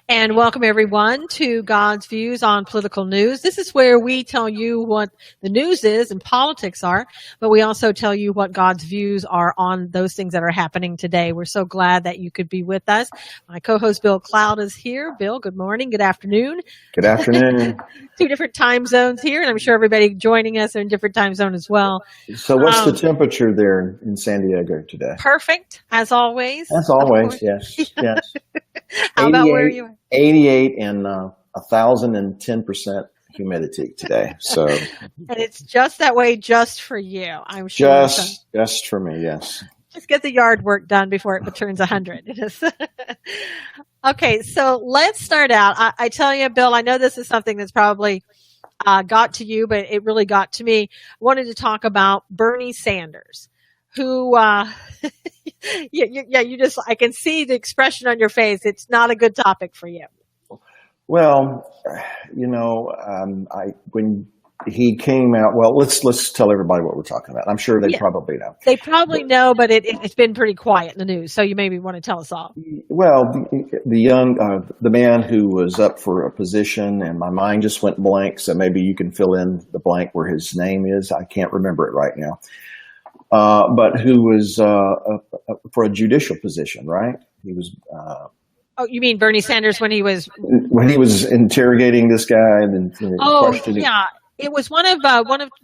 And welcome everyone to God's Views on Political News. This is where we tell you what the news is and politics are, but we also tell you what God's views are on those things that are happening today. We're so glad that you could be with us. My co-host Bill Cloud is here. Bill, good morning, good afternoon. Good afternoon. Two different time zones here, and I'm sure everybody joining us are in different time zone as well. So what's the temperature there in San Diego today? Perfect, as always. As always, yes. How about where you are? 88 and 1,010% humidity today. So, and it's just that way just for you, I'm sure. Just for me, yes. Just get the yard work done before it turns 100. Okay, so let's start out. I tell you, Bill, I know this is something that's probably got to you, but it really got to me. I wanted to talk about Bernie Sanders, who, you just, I can see the expression on your face. It's not a good topic for you. Well, when he came out, well, let's tell everybody what we're talking about. I'm sure they probably know. They probably know, but it's been pretty quiet in the news, so you maybe want to tell us all. Well, the man who was up for a position, and my mind just went blank, so maybe you can fill in the blank where his name is. I can't remember it right now. But who was for a judicial position, right? He was. Oh, you mean Bernie Sanders when he was interrogating this guy and questioning? Yeah, it was one of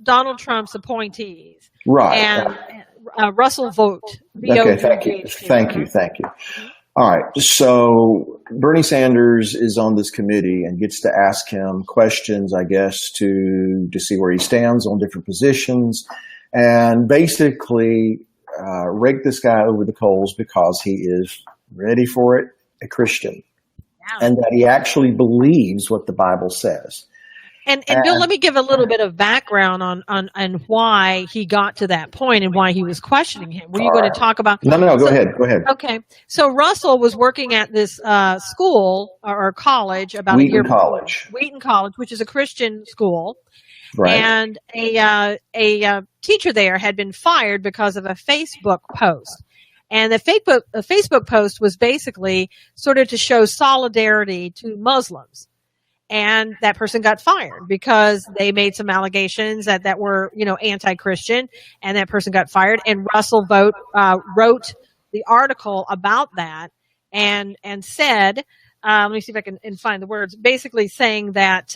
Donald Trump's appointees, right? And Russell Vogt. Okay, thank you. All right, so Bernie Sanders is on this committee and gets to ask him questions, I guess, to see where he stands on different positions, and basically rake this guy over the coals because he is ready for it. A Christian, and that he actually believes what the Bible says. And Bill, let me give a little bit of background on why he got to that point and why he was questioning him. Were you going to talk about? No, go ahead. Okay. So Russell was working at this school or college about Wheaton a year College. before. Wheaton College, which is a Christian school. Right. And a teacher there had been fired because of a Facebook post. And the Facebook post was basically sort of to show solidarity to Muslims. And that person got fired because they made some allegations that were, anti-Christian, and that person got fired. And Russell Vogt wrote the article about that and said, let me see if I can find the words, basically saying that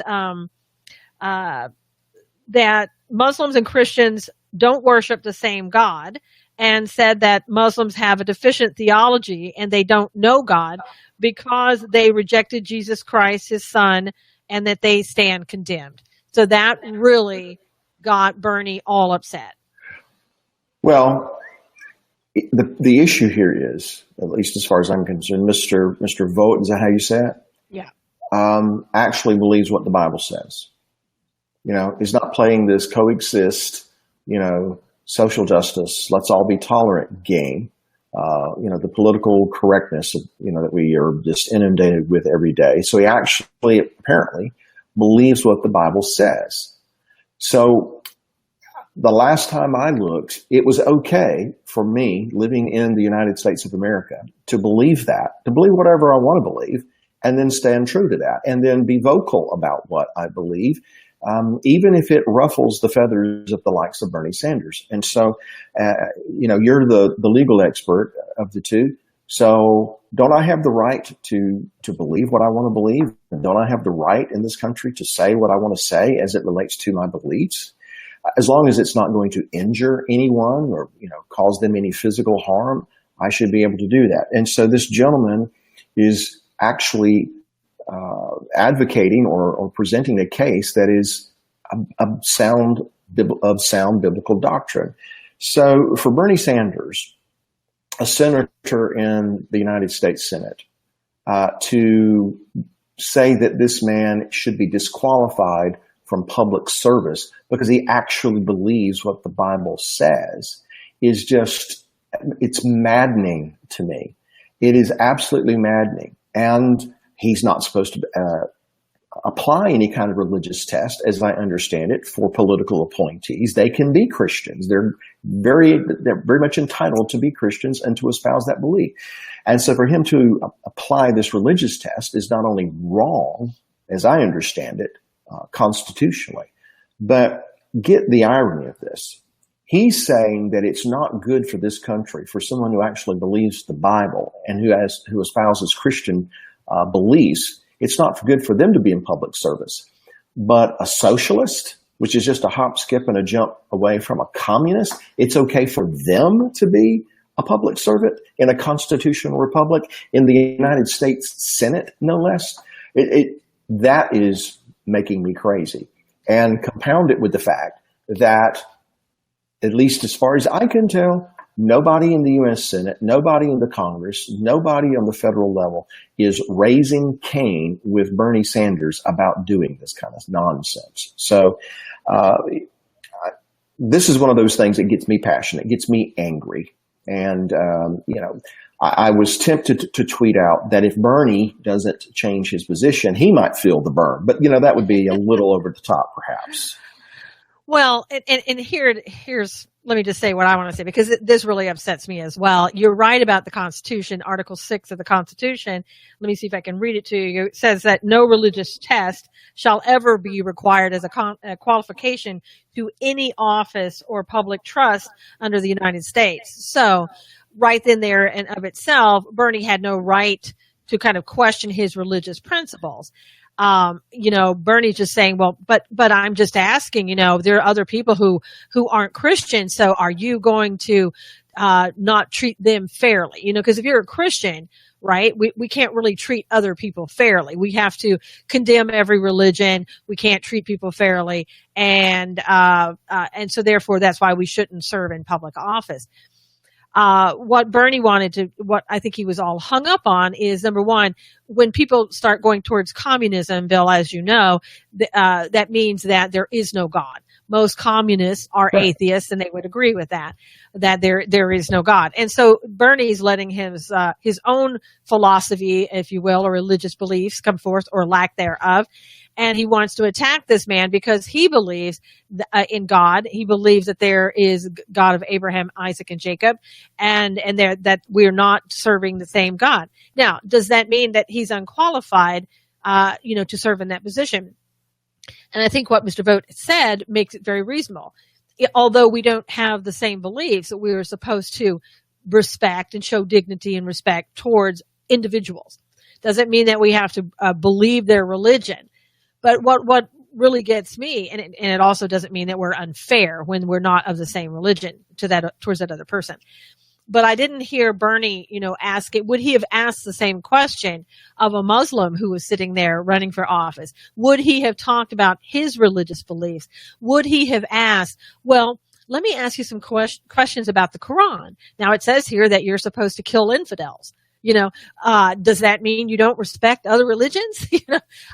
that Muslims and Christians don't worship the same God, and said that Muslims have a deficient theology and they don't know God because they rejected Jesus Christ, his son, and that they stand condemned. So that really got Bernie all upset. Well, the issue here is, at least as far as I'm concerned, Mr. Vogt, is that how you say it? Yeah. Actually believes what the Bible says. He's not playing this coexist, social justice, let's all be tolerant game, the political correctness, that we are just inundated with every day. So he actually apparently believes what the Bible says. So the last time I looked, it was okay for me living in the United States of America to believe whatever I want to believe, and then stand true to that, and then be vocal about what I believe. Even if it ruffles the feathers of the likes of Bernie Sanders. And so, you're the legal expert of the two. So don't I have the right to believe what I want to believe? Don't I have the right in this country to say what I want to say as it relates to my beliefs? As long as it's not going to injure anyone or, cause them any physical harm, I should be able to do that. And so this gentleman is actually advocating or presenting a case that is of sound biblical doctrine. So for Bernie Sanders, a senator in the United States Senate, to say that this man should be disqualified from public service because he actually believes what the Bible says is it's maddening to me. It is absolutely maddening. And he's not supposed to apply any kind of religious test, as I understand it, for political appointees. They can be Christians. They're very much entitled to be Christians and to espouse that belief. And so for him to apply this religious test is not only wrong, as I understand it, constitutionally, but get the irony of this. He's saying that it's not good for this country, for someone who actually believes the Bible and who espouses Christian beliefs. It's not good for them to be in public service. But a socialist, which is just a hop, skip, and a jump away from a communist, it's okay for them to be a public servant in a constitutional republic, in the United States Senate, no less. That is making me crazy. And compound it with the fact that, at least as far as I can tell, nobody in the U.S. Senate, nobody in the Congress, nobody on the federal level is raising Cain with Bernie Sanders about doing this kind of nonsense. So this is one of those things that gets me passionate, gets me angry. And, I was tempted to tweet out that if Bernie doesn't change his position, he might feel the burn. But, that would be a little over the top, perhaps. Well, and here's, let me just say what I want to say, because this really upsets me as well. You're right about the Constitution, Article 6 of the Constitution. Let me see if I can read it to you. It says that no religious test shall ever be required as a qualification to any office or public trust under the United States. So right then there and of itself, Bernie had no right to kind of question his religious principles. Bernie's just saying, well, but I'm just asking, there are other people who aren't Christian. So are you going to, not treat them fairly? Cause if you're a Christian, right, we can't really treat other people fairly. We have to condemn every religion. We can't treat people fairly. And so therefore that's why we shouldn't serve in public office. What Bernie what I think he was all hung up on is, number one, when people start going towards communism, Bill, as you know, that means that there is no God. Most communists are atheists, and they would agree with that there is no God. And so Bernie's letting his own philosophy, if you will, or religious beliefs come forth, or lack thereof. And he wants to attack this man because he believes in God. He believes that there is God of Abraham, Isaac, and Jacob, and that we're not serving the same God. Now, does that mean that he's unqualified, to serve in that position? And I think what Mr. Vogt said makes it very reasonable. Although we don't have the same beliefs, we are supposed to respect and show dignity and respect towards individuals. Doesn't mean that we have to believe their religion. But what really gets me, and it also doesn't mean that we're unfair when we're not of the same religion towards that other person. But I didn't hear Bernie, ask it. Would he have asked the same question of a Muslim who was sitting there running for office? Would he have talked about his religious beliefs? Would he have asked, well, let me ask you some questions about the Quran. Now it says here that you're supposed to kill infidels. Does that mean you don't respect other religions?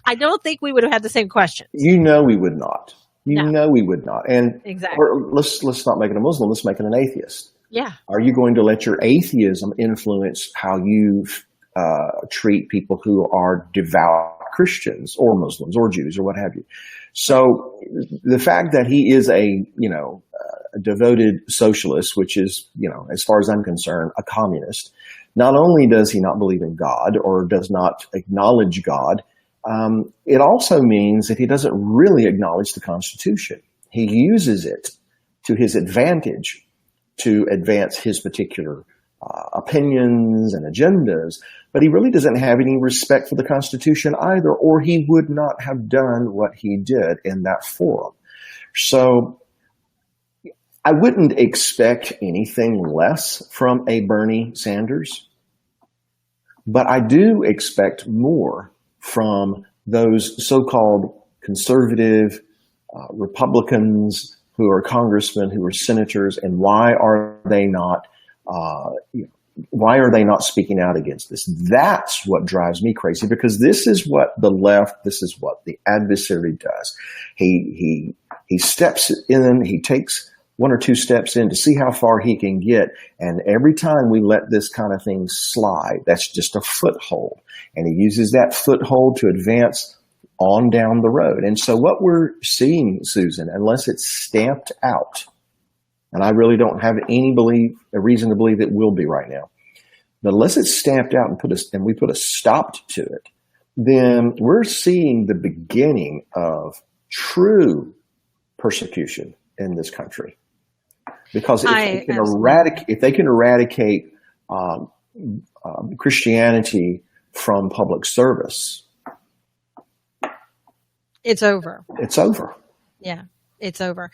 I don't think we would have had the same questions. We would not. We would not. And exactly. Let's not make it a Muslim. Let's make it an atheist. Yeah. Are you going to let your atheism influence how you treat people who are devout Christians or Muslims or Jews or what have you? So the fact that he is a devoted socialist, which is, as far as I'm concerned, a communist, not only does he not believe in God or does not acknowledge God, it also means that he doesn't really acknowledge the Constitution. He uses it to his advantage to advance his particular opinions and agendas, but he really doesn't have any respect for the Constitution either, or he would not have done what he did in that forum. So I wouldn't expect anything less from a Bernie Sanders, but I do expect more from those so-called conservative Republicans who are congressmen, who are senators, and why are they not speaking out against this? That's what drives me crazy, because this is what the left, this is what the adversary does. He steps in, he takes one or two steps in to see how far he can get. And every time we let this kind of thing slide, that's just a foothold. And he uses that foothold to advance on down the road. And so what we're seeing, Susan, unless it's stamped out, and I really don't have a reason to believe it will be right now, but unless it's stamped out and we put a stop to it, then we're seeing the beginning of true persecution in this country. Because if they can eradicate Christianity from public service, it's over. It's over. Yeah, it's over.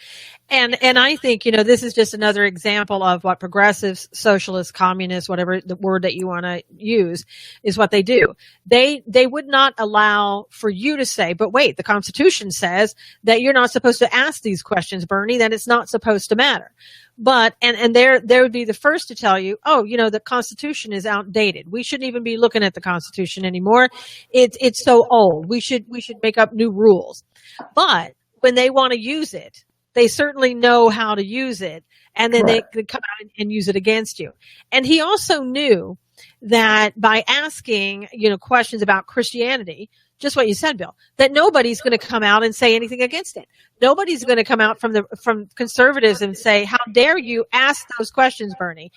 And I think, this is just another example of what progressives, socialists, communists, whatever the word that you want to use, is what they do. They would not allow for you to say, but wait, the Constitution says that you're not supposed to ask these questions, Bernie, that it's not supposed to matter. But, and they would be the first to tell you, the Constitution is outdated. We shouldn't even be looking at the Constitution anymore. It's so old. We should make up new rules. But when they want to use it, they certainly know how to use it. And then they could come out and use it against you. And he also knew that by asking, questions about Christianity, just what you said, Bill, that nobody's going to come out and say anything against it. Nobody's going to come out from conservatives and say, how dare you ask those questions, Bernie?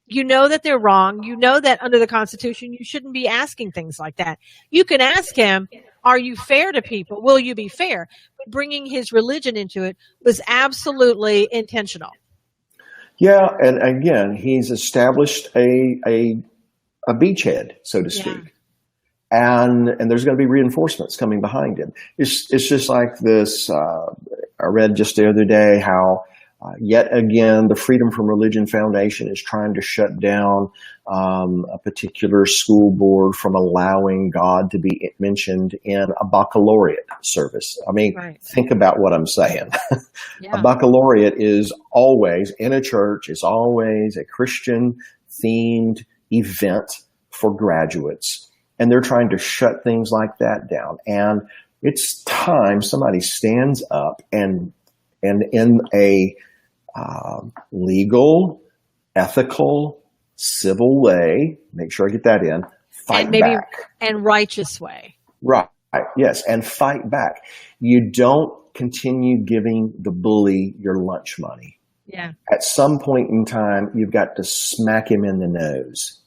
You know that they're wrong. You know that under the Constitution, you shouldn't be asking things like that. You can ask him, are you fair to people? Will you be fair? But bringing his religion into it was absolutely intentional. Yeah. And again, he's established a beachhead, so to speak. Yeah. And there's going to be reinforcements coming behind him. It's just like this. I read just the other day how yet again the Freedom from Religion Foundation is trying to shut down a particular school board from allowing God to be mentioned in a baccalaureate service. I mean, Think about what I'm saying. Yeah. A baccalaureate is always in a church. It's always a Christian themed event for graduates. And they're trying to shut things like that down. And it's time somebody stands up and in a legal, ethical, civil way, make sure I get that in, fight back. And righteous way. Right. Yes. And fight back. You don't continue giving the bully your lunch money. Yeah. At some point in time, you've got to smack him in the nose.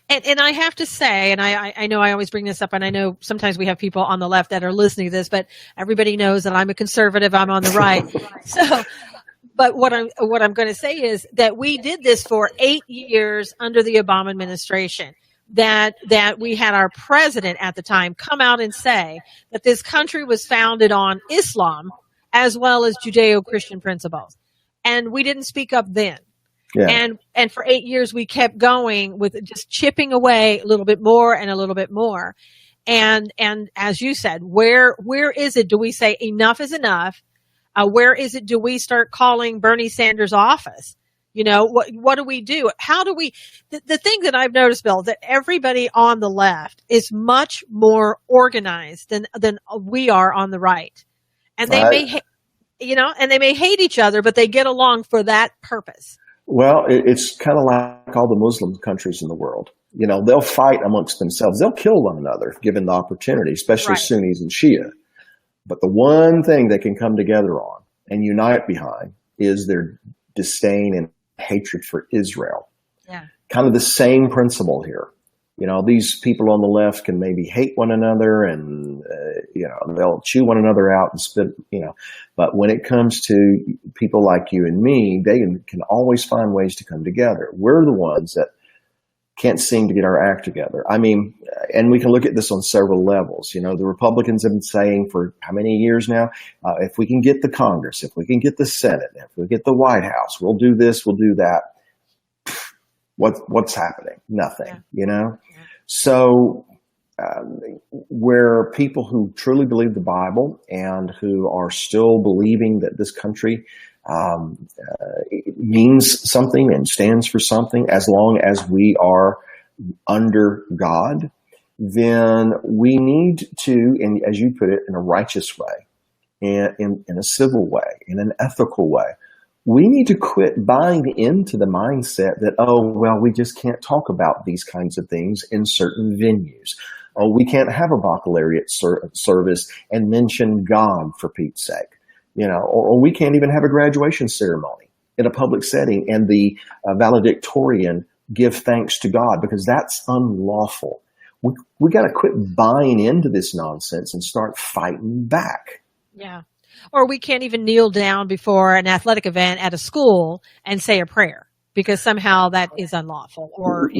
And I have to say, and I know I always bring this up, and I know sometimes we have people on the left that are listening to this, but everybody knows that I'm a conservative. I'm on the right. So, but what I'm going to say is that we did this for 8 years under the Obama administration. That we had our president at the time come out and say that this country was founded on Islam as well as Judeo-Christian principles, and we didn't speak up then. Yeah. And for 8 years, we kept going with just chipping away a little bit more and a little bit more. And as you said, where is it? Do we say enough is enough? Where is it? Do we start calling Bernie Sanders' office? What do we do? How do we, the thing that I've noticed, Bill, that everybody on the left is much more organized than we are on the right. And they may hate each other, but they get along for that purpose. Well, it's kind of like all the Muslim countries in the world. They'll fight amongst themselves. They'll kill one another if given the opportunity, especially Sunnis and Shia. But the one thing they can come together on and unite behind is their disdain and hatred for Israel. Yeah. Kind of the same principle here. These people on the left can maybe hate one another and, they'll chew one another out and spit, but when it comes to people like you and me, they can always find ways to come together. We're the ones that can't seem to get our act together. I mean, and we can look at this on several levels. The Republicans have been saying for how many years now, if we can get the Congress, if we can get the Senate, if we get the White House, we'll do this, we'll do that. What's happening? Nothing, Yeah. So where people who truly believe the Bible and who are still believing that this country means something and stands for something, as long as we are under God, then we need to, and as you put it, in a righteous way, in a civil way, in an ethical way, We need to quit buying into the mindset that, oh, well, we just can't talk about these kinds of things in certain venues. Oh, we can't have a baccalaureate service and mention God, for Pete's sake. Or we can't even have a graduation ceremony in a public setting and the valedictorian give thanks to God, because that's unlawful. We got to quit buying into this nonsense and start fighting back. Yeah. Or we can't even kneel down before an athletic event at a school and say a prayer because somehow that is unlawful, or.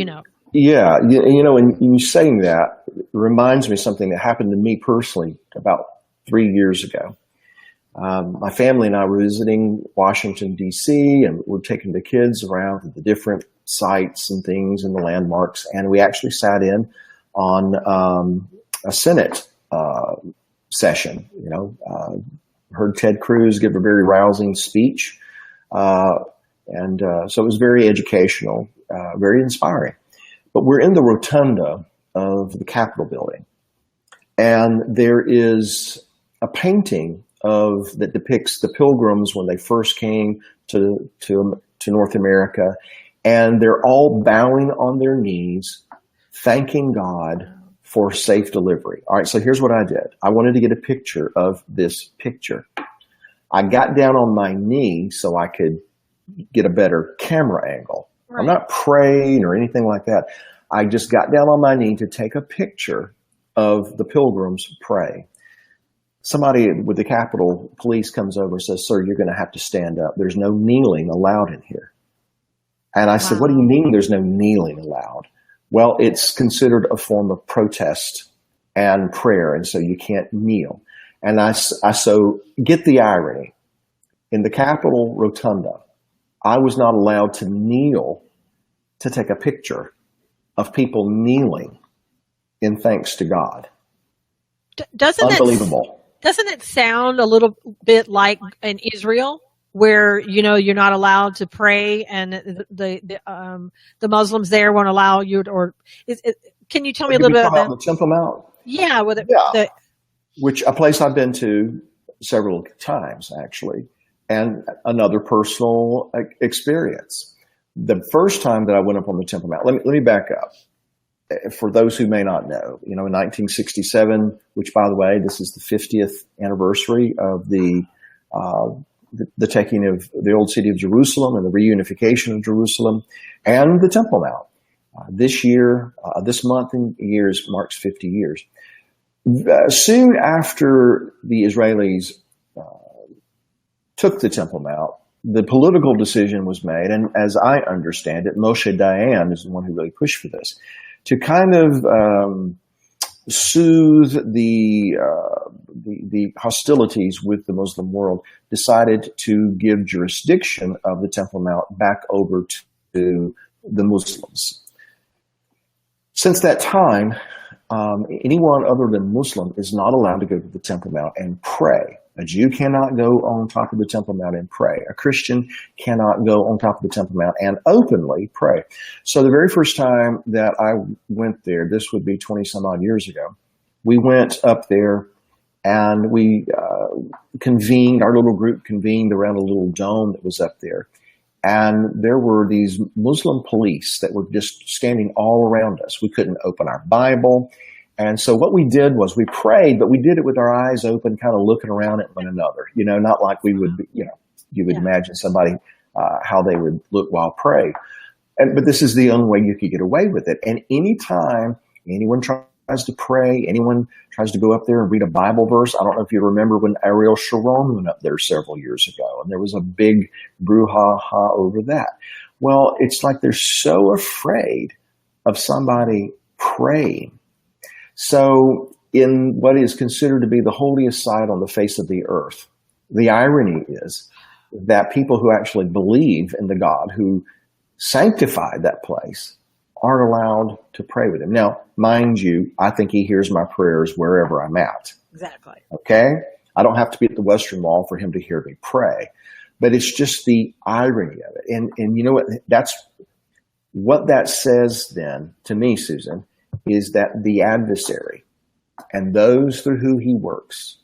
Yeah. And you saying that reminds me of something that happened to me personally about 3 years ago. My family and I were visiting Washington, D.C., and we're taking the kids around to the different sites and things and the landmarks. And we actually sat in on a Senate session, heard Ted Cruz give a very rousing speech. So it was very educational, very inspiring. But we're in the rotunda of the Capitol building, and there is a painting that depicts the Pilgrims when they first came to North America, and they're all bowing on their knees, thanking God for safe delivery. All right, so here's what I did. I wanted to get a picture of this picture. I got down on my knee so I could get a better camera angle. Right. I'm not praying or anything like that. I just got down on my knee to take a picture of the Pilgrims pray. Somebody with the Capitol Police comes over and says, "Sir, you're going to have to stand up. There's no kneeling allowed in here." And I said, "What do you mean there's no kneeling allowed?" "Well, it's considered a form of protest and prayer, and so you can't kneel." And I so get the irony. In the Capitol Rotunda, I was not allowed to kneel to take a picture of people kneeling in thanks to God. Unbelievable. Doesn't it sound a little bit like in Israel, where you're not allowed to pray, and the Muslims there won't allow you? Can you tell me a little bit about the Temple Mount? Yeah, which a place I've been to several times actually, and another personal experience. The first time that I went up on the Temple Mount, let me back up. For those who may not know, in 1967, which, by the way, this is the 50th anniversary of the taking of the old city of Jerusalem and the reunification of Jerusalem and the Temple Mount. This month and years marks 50 years. Soon after the Israelis took the Temple Mount, the political decision was made, and as I understand it, Moshe Dayan is the one who really pushed for this, to kind of soothe the hostilities with the Muslim world, decided to give jurisdiction of the Temple Mount back over to the Muslims. Since that time, anyone other than Muslim is not allowed to go to the Temple Mount and pray. A Jew cannot go on top of the Temple Mount and pray. A Christian cannot go on top of the Temple Mount and openly pray. So the very first time that I went there, this would be 20 some odd years ago, we went up there and we our little group convened around a little dome that was up there. And there were these Muslim police that were just standing all around us. We couldn't open our Bible. And so what we did was we prayed, but we did it with our eyes open, kind of looking around at one another, not like we would, you would imagine somebody, how they would look while praying. But this is the only way you could get away with it. And anytime anyone tries to pray, anyone tries to go up there and read a Bible verse, I don't know if you remember when Ariel Sharon went up there several years ago, and there was a big brouhaha over that. Well, it's like they're so afraid of somebody praying. So in what is considered to be the holiest site on the face of the earth, the irony is that people who actually believe in the God who sanctified that place aren't allowed to pray with him. Now, mind you, I think he hears my prayers wherever I'm at. Exactly. Okay? I don't have to be at the Western Wall for him to hear me pray. But it's just the irony of it. And you know what? That's what that says then to me, Susan, is that the adversary and those through who he works,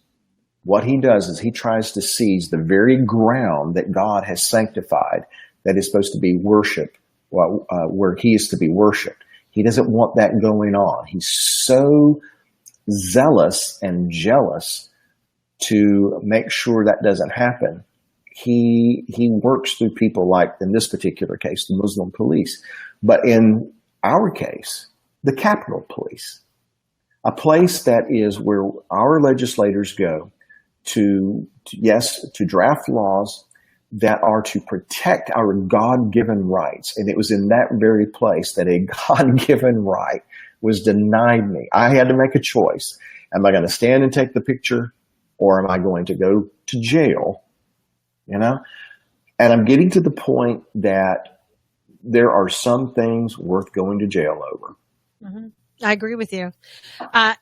what he does is he tries to seize the very ground that God has sanctified that is supposed to be worshiped, where he is to be worshiped. He doesn't want that going on. He's so zealous and jealous to make sure that doesn't happen. He works through people like, in this particular case, the Muslim police, but in our case, the Capitol Police, a place that is where our legislators go to draft laws that are to protect our God-given rights. And it was in that very place that a God-given right was denied me. I had to make a choice. Am I going to stand and take the picture, or am I going to go to jail? You know? And I'm getting to the point that there are some things worth going to jail over. Mm-hmm. I agree with you.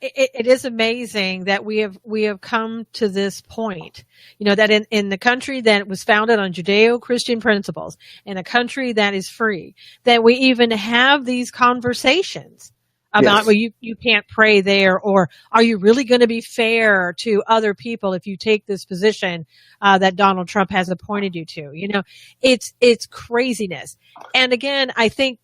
It is amazing that we have come to this point, that in the country that was founded on Judeo-Christian principles, in a country that is free, that we even have these conversations about, Yes. well, you can't pray there, or are you really going to be fair to other people if you take this position that Donald Trump has appointed you to? It's craziness. And again, I think,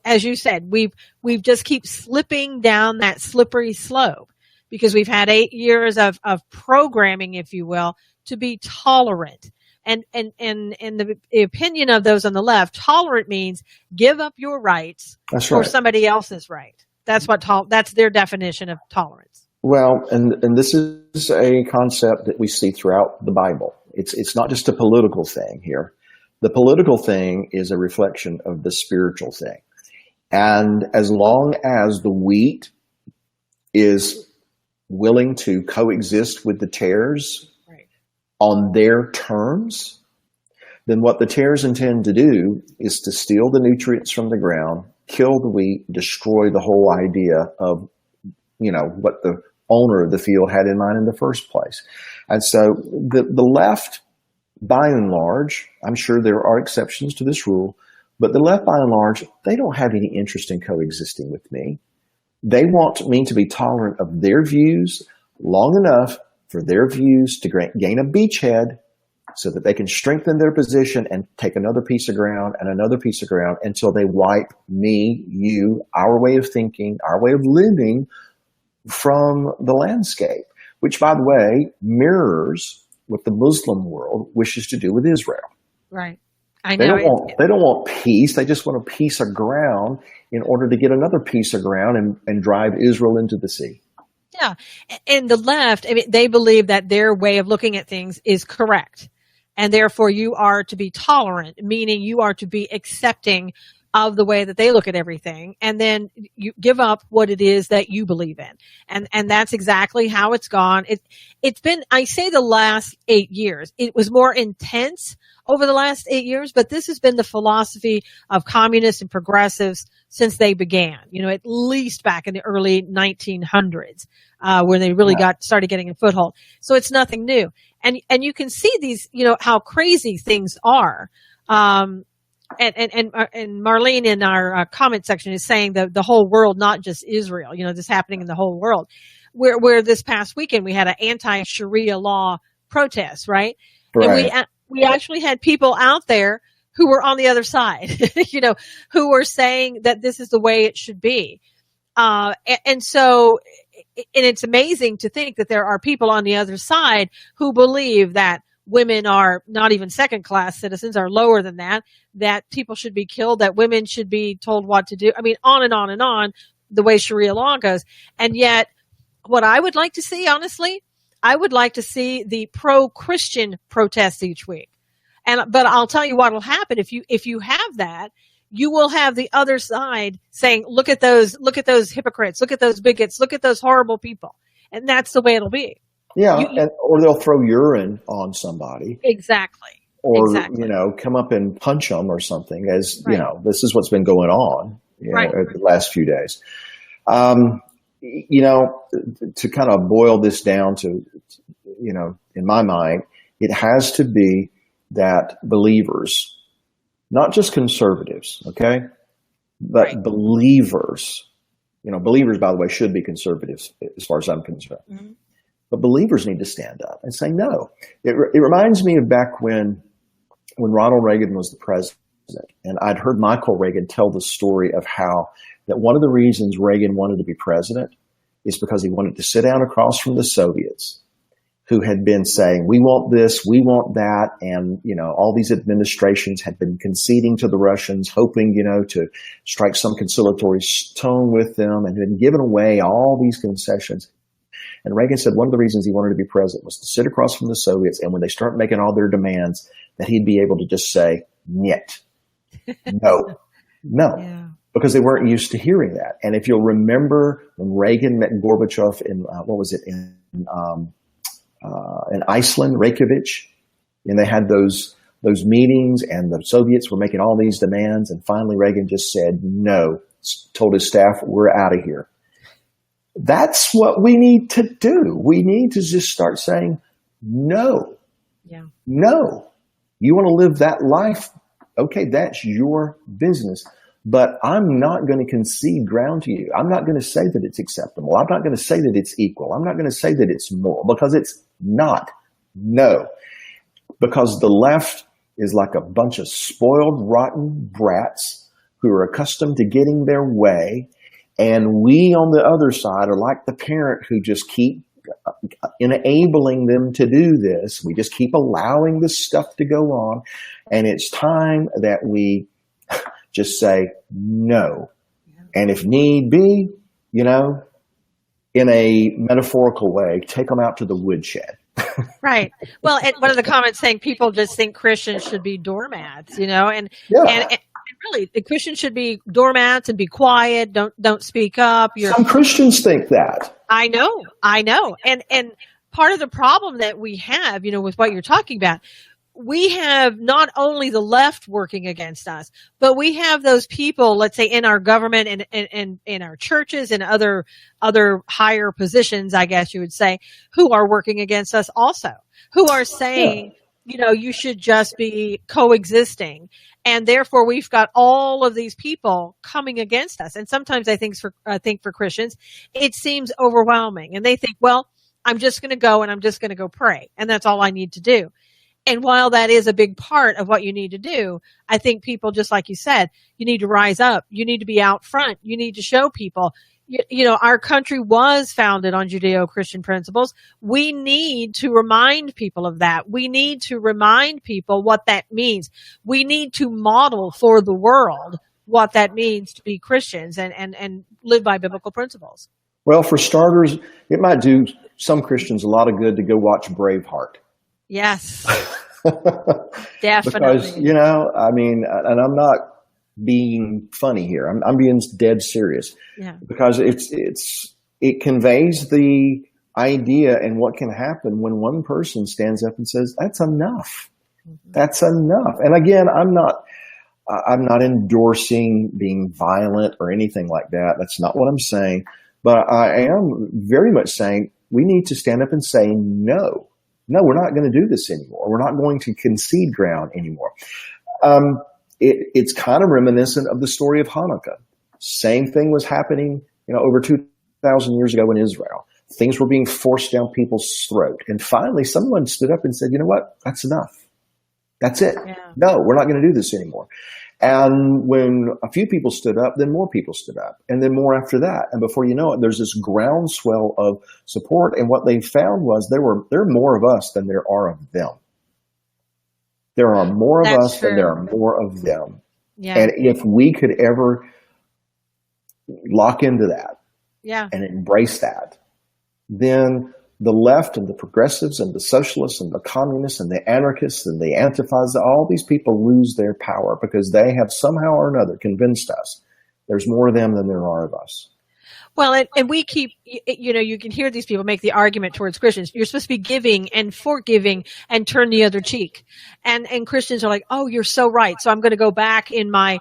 as you said, we've just keep slipping down that slippery slope because we've had 8 years of programming, if you will, to be tolerant. And the opinion of those on the left, tolerant means give up your rights for somebody else's right. That's their definition of tolerance. Well, and this is a concept that we see throughout the Bible. It's not just a political thing here. The political thing is a reflection of the spiritual thing. And as long as the wheat is willing to coexist with the tares on their terms, then what the tares intend to do is to steal the nutrients from the ground, kill the wheat, destroy the whole idea of, what the owner of the field had in mind in the first place. And so the left, by and large, I'm sure there are exceptions to this rule, but the left, by and large, they don't have any interest in coexisting with me. They want me to be tolerant of their views long enough for their views to gain a beachhead so that they can strengthen their position and take another piece of ground and another piece of ground until they wipe me, you, our way of thinking, our way of living from the landscape, which, by the way, mirrors what the Muslim world wishes to do with Israel. Right. I know. They don't want peace. They just want a piece of ground in order to get another piece of ground and drive Israel into the sea. Yeah. And the left, they believe that their way of looking at things is correct. And therefore you are to be tolerant, meaning you are to be accepting of the way that they look at everything. And then you give up what it is that you believe in. And that's exactly how it's gone. It's been, I say the last 8 years, it was more intense over the last 8 years, but this has been the philosophy of communists and progressives since they began, at least back in the early 1900s, when they really started getting a foothold. So it's nothing new. And you can see these, how crazy things are. And Marlene in our comment section is saying the whole world, not just Israel, this happening in the whole world, where this past weekend we had an anti-Sharia law protest, right? Right. And we actually had people out there who were on the other side, who were saying that this is the way it should be. And so it's amazing to think that there are people on the other side who believe that women are not even second-class citizens, are lower than that people should be killed, that women should be told what to do. I mean, on and on and on, the way Sharia law goes. And yet, what I would like to see, honestly, I would like to see the pro-Christian protests each week. But I'll tell you what will happen if you have that, you will have the other side saying, look at those hypocrites, look at those bigots, look at those horrible people. And that's the way it'll be. Yeah, or they'll throw urine on somebody. Exactly. Or, come up and punch them or something, as, this is what's been going on the last few days. To kind of boil this down to, in my mind, it has to be that believers, not just conservatives, okay, but believers, believers, by the way, should be conservatives as far as I'm concerned. Mm-hmm. But believers need to stand up and say no. It reminds me of back when Ronald Reagan was the president, and I'd heard Michael Reagan tell the story of how that one of the reasons Reagan wanted to be president is because he wanted to sit down across from the Soviets, who had been saying, we want this, we want that. And, all these administrations had been conceding to the Russians, hoping, to strike some conciliatory tone with them, and had given away all these concessions. And Reagan said one of the reasons he wanted to be president was to sit across from the Soviets, and when they start making all their demands, that he'd be able to just say, "Niet." No. Yeah. Because they weren't used to hearing that. And if you'll remember when Reagan met Gorbachev in, in Iceland, Reykjavik, and they had those meetings, and the Soviets were making all these demands, and finally Reagan just said no, told his staff, we're out of here. That's what we need to do. We need to just start saying no. Yeah. No. You want to live that life? Okay, that's your business. But I'm not going to concede ground to you. I'm not going to say that it's acceptable. I'm not going to say that it's equal. I'm not going to say that it's moral, because it's not. No. Because the left is like a bunch of spoiled, rotten brats who are accustomed to getting their way. And we on the other side are like the parent who just keep enabling them to do this. We just keep allowing this stuff to go on. And it's time that we just say no. And if need be, in a metaphorical way, take them out to the woodshed. Right. Well, and one of the comments saying people just think Christians should be doormats, and really, the Christians should be doormats and be quiet. Don't speak up. Some Christians think that. I know. And part of the problem that we have, with what you're talking about, we have not only the left working against us, but we have those people, let's say, in our government and in our churches and other higher positions, I guess you would say, who are working against us also, who are saying, you should just be coexisting. And therefore, we've got all of these people coming against us. And sometimes I think for Christians, it seems overwhelming. And they think, well, I'm just going to go and I'm just going to go pray. And that's all I need to do. And while that is a big part of what you need to do, I think people, just like you said, you need to rise up. You need to be out front. You need to show people, our country was founded on Judeo-Christian principles. We need to remind people of that. We need to remind people what that means. We need to model for the world what that means to be Christians and live by biblical principles. Well, for starters, it might do some Christians a lot of good to go watch Braveheart. Yes, definitely. Because, and I'm not being funny here. I'm being dead serious. Yeah. Because it conveys the idea and what can happen when one person stands up and says, that's enough. Mm-hmm. That's enough. And again, I'm not endorsing being violent or anything like that. That's not what I'm saying. But I am very much saying we need to stand up and say no. No, we're not going to do this anymore. We're not going to concede ground anymore. It's kind of reminiscent of the story of Hanukkah. Same thing was happening, over 2,000 years ago in Israel. Things were being forced down people's throat. And finally, someone stood up and said, you know what? That's enough. That's it. Yeah. No, we're not going to do this anymore. And when a few people stood up, then more people stood up, and then more after that. And before you know it, there's this groundswell of support. And what they found was there are more of us than there are of them. There are more of us than there are more of them. Yeah. And if we could ever lock into that and embrace that, then the left and the progressives and the socialists and the communists and the anarchists and the antifas, all these people lose their power because they have somehow or another convinced us there's more of them than there are of us. Well, and we keep, you can hear these people make the argument towards Christians. You're supposed to be giving and forgiving and turn the other cheek. And Christians are like, oh, you're so right. So I'm going to go back in my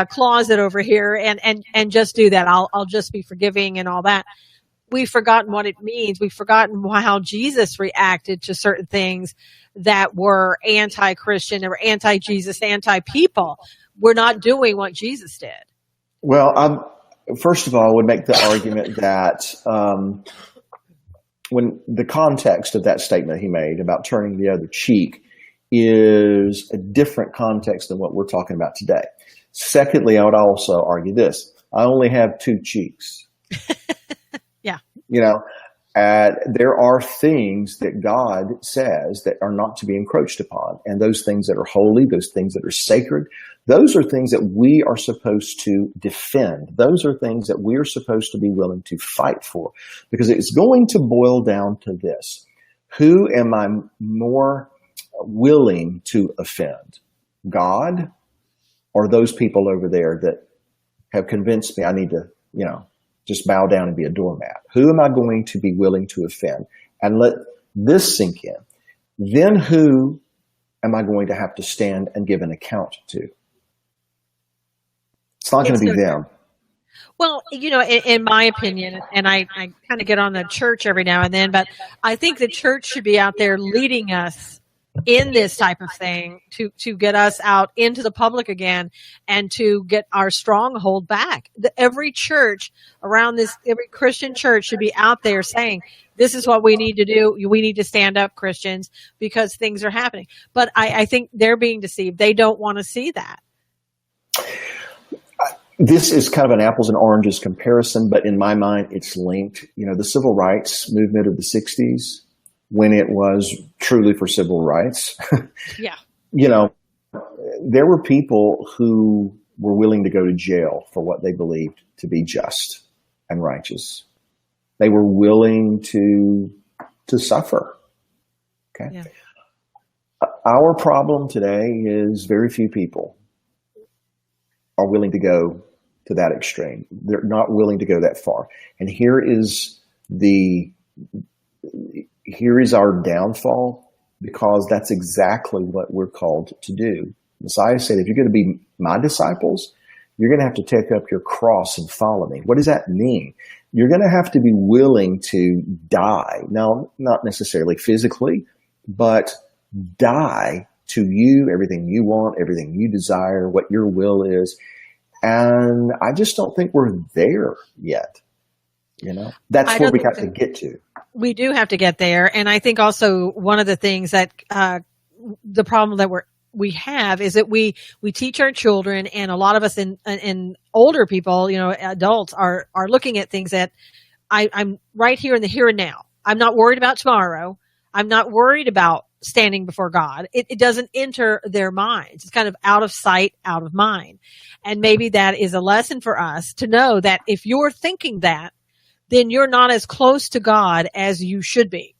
closet over here and just do that. I'll just be forgiving and all that. We've forgotten what it means. We've forgotten how Jesus reacted to certain things that were anti-Christian or anti-Jesus, anti-people. We're not doing what Jesus did. Well, first of all, I would make the argument that when the context of that statement he made about turning the other cheek is a different context than what we're talking about today. Secondly, I would also argue this. I only have two cheeks. Yeah. There are things that God says that are not to be encroached upon. And those things that are holy, those things that are sacred, those are things that we are supposed to defend. Those are things that we're supposed to be willing to fight for. Because it's going to boil down to this. Who am I more willing to offend? God or those people over there that have convinced me I need to, just bow down and be a doormat? Who am I going to be willing to offend? And let this sink in. Then who am I going to have to stand and give an account to? It's not going to be them. Well, in my opinion, and I kind of get on the church every now and then, but I think the church should be out there leading us in this type of thing to get us out into the public again and to get our stronghold back. Every church around this, every Christian church should be out there saying, this is what we need to do. We need to stand up, Christians, because things are happening. But I think they're being deceived. They don't want to see that. This is kind of an apples and oranges comparison, but in my mind, it's linked. The civil rights movement of the 60s, when it was truly for civil rights. Yeah. There were people who were willing to go to jail for what they believed to be just and righteous. They were willing to suffer. Okay. Yeah. Our problem today is very few people are willing to go to that extreme. They're not willing to go that far. And here is our downfall, because that's exactly what we're called to do. Messiah said, if you're going to be my disciples, you're going to have to take up your cross and follow me. What does that mean? You're going to have to be willing to die. Now, not necessarily physically, but die to you, everything you want, everything you desire, what your will is. And I just don't think we're there yet. That's where we have to get to. We do have to get there. And I think also one of the things that the problem that we have is that we teach our children, and a lot of us in older people, adults are looking at things that I'm right here in the here and now. I'm not worried about tomorrow. I'm not worried about standing before God. It doesn't enter their minds. It's kind of out of sight, out of mind. And maybe that is a lesson for us to know that if you're thinking that, then you're not as close to God as you should be.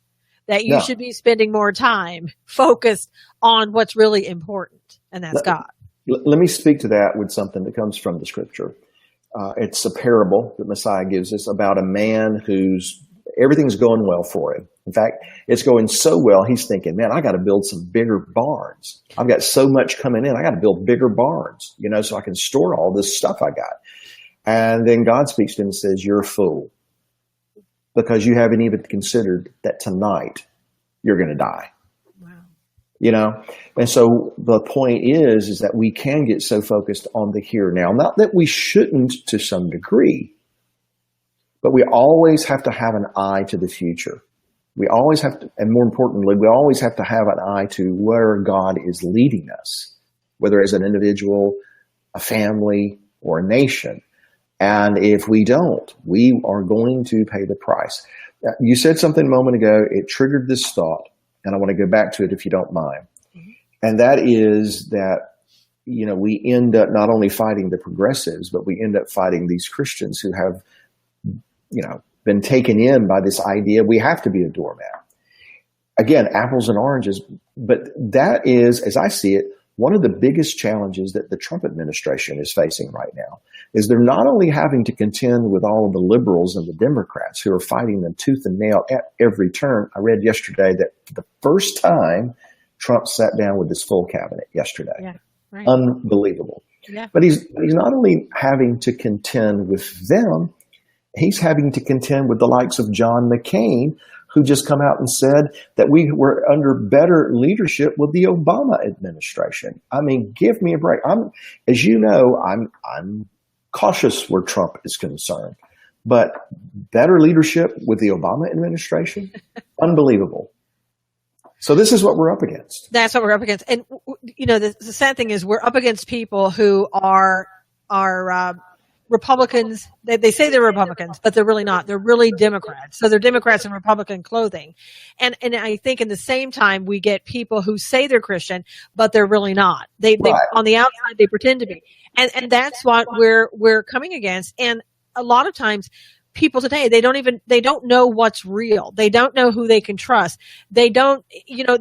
That you should be spending more time focused on what's really important, and that's God. Let me speak to that with something that comes from the scripture. It's a parable that Messiah gives us about a man whose everything's going well for him. In fact, it's going so well, he's thinking, man, I got to build some bigger barns. I've got so much coming in. I got to build bigger barns, so I can store all this stuff I got. And then God speaks to him and says, you're a fool, because you haven't even considered that tonight you're going to die. Wow. And so the point is that we can get so focused on the here and now. Not that we shouldn't to some degree, but we always have to have an eye to the future. We always have to, and more importantly, we always have to have an eye to where God is leading us, whether as an individual, a family, or a nation. And if we don't, we are going to pay the price. You said something a moment ago, it triggered this thought, and I want to go back to it if you don't mind. Mm-hmm. And that is that, we end up not only fighting the progressives, but we end up fighting these Christians who have, been taken in by this idea we have to be a doormat. Again, apples and oranges, but that is, as I see it, one of the biggest challenges that the Trump administration is facing right now is they're not only having to contend with all of the liberals and the Democrats who are fighting them tooth and nail at every turn. I read yesterday that for the first time, Trump sat down with his full cabinet yesterday. Yeah, right. Unbelievable. Yeah. But he's not only having to contend with them, he's having to contend with the likes of John McCain, who just come out and said that we were under better leadership with the Obama administration. I mean, give me a break. I'm cautious where Trump is concerned, But better leadership with the Obama administration, unbelievable. So this is what we're up against. That's what we're up against. And, the sad thing is we're up against people who are Republicans. They say they're Republicans, but they're really not. They're really Democrats. So they're Democrats in Republican clothing. And I think in the same time, we get people who say they're Christian, but they're really not. They on the outside, they pretend to be. And that's what we're coming against. And a lot of times people today, they don't know what's real. They don't know who they can trust. They don't,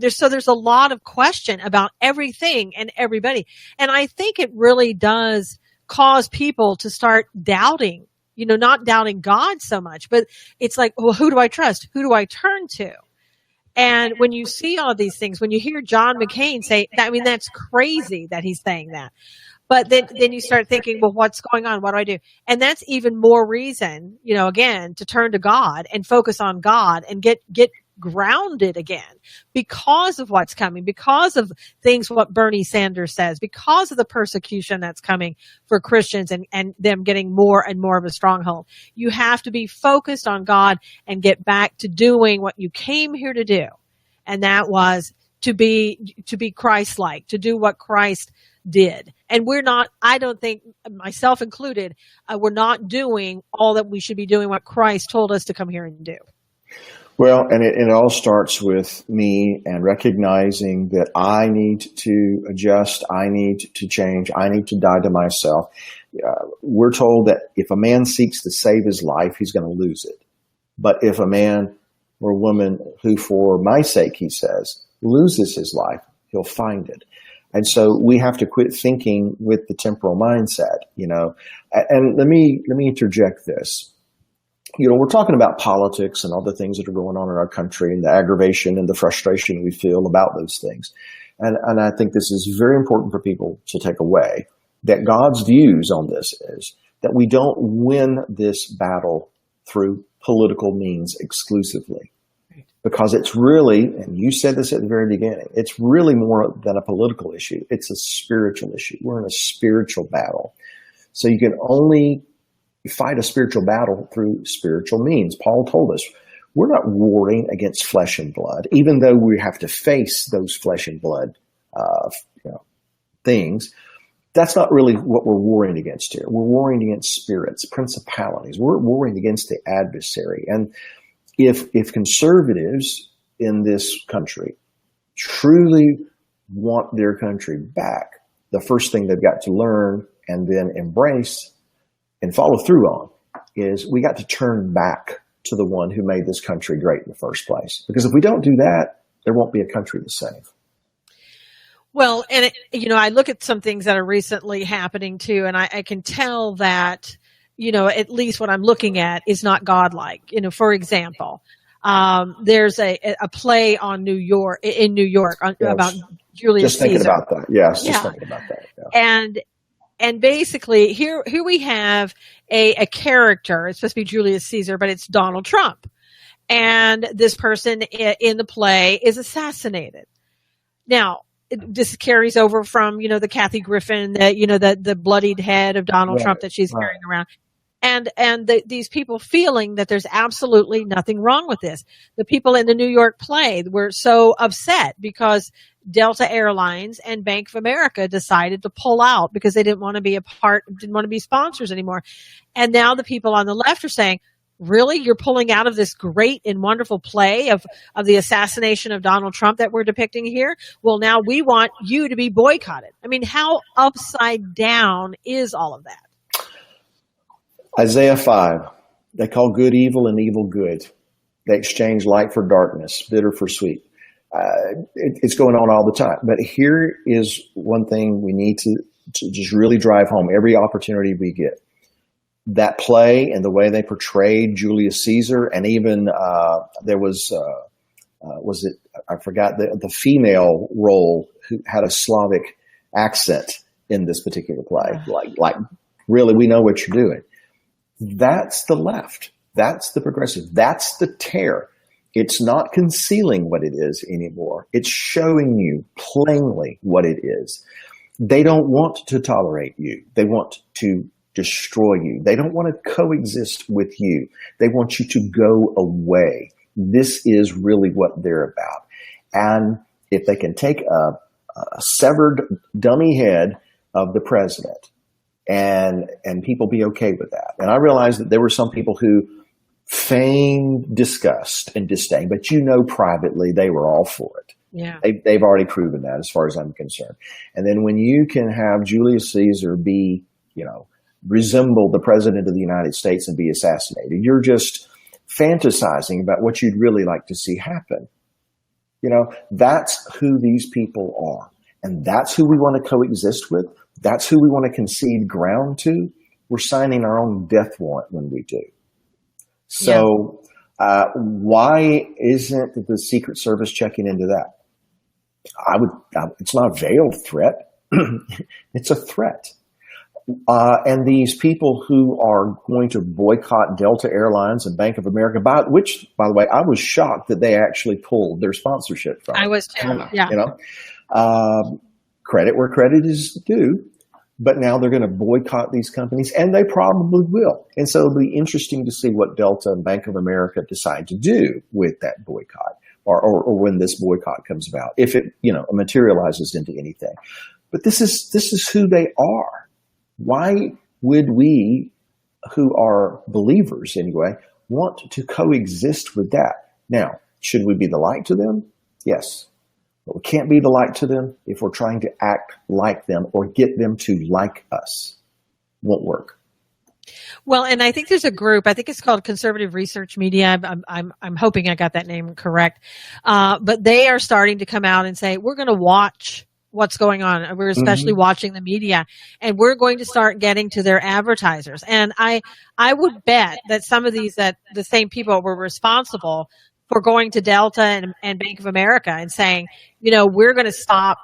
there's a lot of question about everything and everybody. And I think it really does cause people to start doubting, not doubting God so much, but it's like, well, who do I trust? Who do I turn to? And when you see all of these things, when you hear John McCain say, that's crazy that he's saying that. But then you start thinking, well, what's going on? What do I do? And that's even more reason, again, to turn to God and focus on God and get grounded again because of what's coming, because of things what Bernie Sanders says, because of the persecution that's coming for Christians and them getting more and more of a stronghold. You have to be focused on God and get back to doing what you came here to do. And that was to be Christ-like, to do what Christ did. And we're not, I don't think, myself included, we're not doing all that we should be doing what Christ told us to come here and do. Well, and it all starts with me and recognizing that I need to adjust, I need to change, I need to die to myself. We're told that if a man seeks to save his life, he's going to lose it. But if a man or woman who for my sake, he says, loses his life, he'll find it. And so we have to quit thinking with the temporal mindset, And let me interject this. We're talking about politics and all the things that are going on in our country and the aggravation and the frustration we feel about those things. And I think this is very important for people to take away, that God's views on this is that we don't win this battle through political means exclusively. Because it's really, and you said this at the very beginning, it's really more than a political issue. It's a spiritual issue. We're in a spiritual battle. So you can only fight a spiritual battle through spiritual means. Paul told us we're not warring against flesh and blood, even though we have to face those flesh and blood things. That's not really what we're warring against here. We're warring against spirits, principalities. We're warring against the adversary. And if conservatives in this country truly want their country back, the first thing they've got to learn and then embrace and follow through on is we got to turn back to the one who made this country great in the first place. Because if we don't do that, there won't be a country to save. Well, and I look at some things that are recently happening too, and I can tell that, at least what I'm looking at is not godlike. For example, there's a play in New York about Julius Caesar. Thinking about that. Yes, just thinking about that. Yeah. And basically here we have a character. It's supposed to be Julius Caesar, but it's Donald Trump. And this person in the play is assassinated. Now, this carries over from, the Kathy Griffin, the bloodied head of Donald Trump that she's carrying around. And these people feeling that there's absolutely nothing wrong with this. The people in the New York play were so upset because Delta Airlines and Bank of America decided to pull out because they didn't want to be sponsors anymore. And now the people on the left are saying, really? You're pulling out of this great and wonderful play of the assassination of Donald Trump that we're depicting here? Well, now we want you to be boycotted. I mean, how upside down is all of that? Isaiah 5, they call good evil and evil good. They exchange light for darkness, bitter for sweet. It's going on all the time. But here is one thing we need to just really drive home every opportunity we get. That play and the way they portrayed Julius Caesar, and even there was it? I forgot the female role who had a Slavic accent in this particular play. Like really, we know what you're doing. That's the left. That's the progressive. That's the tear. It's not concealing what it is anymore. It's showing you plainly what it is. They don't want to tolerate you. They want to destroy you. They don't want to coexist with you. They want you to go away. This is really what they're about. And if they can take a severed dummy head of the president and people be okay with that. And I realized that there were some people who feigned disgust and disdain, but privately they were all for it. Yeah. They've already proven that as far as I'm concerned. And then when you can have Julius Caesar be, resemble the president of the United States and be assassinated, you're just fantasizing about what you'd really like to see happen. That's who these people are. And that's who we want to coexist with. That's who we want to concede ground to. We're signing our own death warrant when we do. So why isn't the Secret Service checking into that? It's not a veiled threat. It's a threat. And these people who are going to boycott Delta Airlines and Bank of America, by the way, I was shocked that they actually pulled their sponsorship from. I was too. Yeah. Credit where credit is due. But now they're going to boycott these companies, and they probably will. And so it'll be interesting to see what Delta and Bank of America decide to do with that boycott, or when this boycott comes about, if it materializes into anything. But this is who they are. Why would we, who are believers anyway, want to coexist with that? Now, should we be the light to them? Yes. But we can't be the light to them if we're trying to act like them or get them to like us. Won't work. Well, and I think there's a group, I think it's called Conservative Research Media. I'm hoping I got that name correct. But they are starting to come out and say, we're going to watch what's going on. We're especially watching the media, and we're going to start getting to their advertisers. And I would bet that some of the same people were responsible for going to Delta and Bank of America and saying, we're going to stop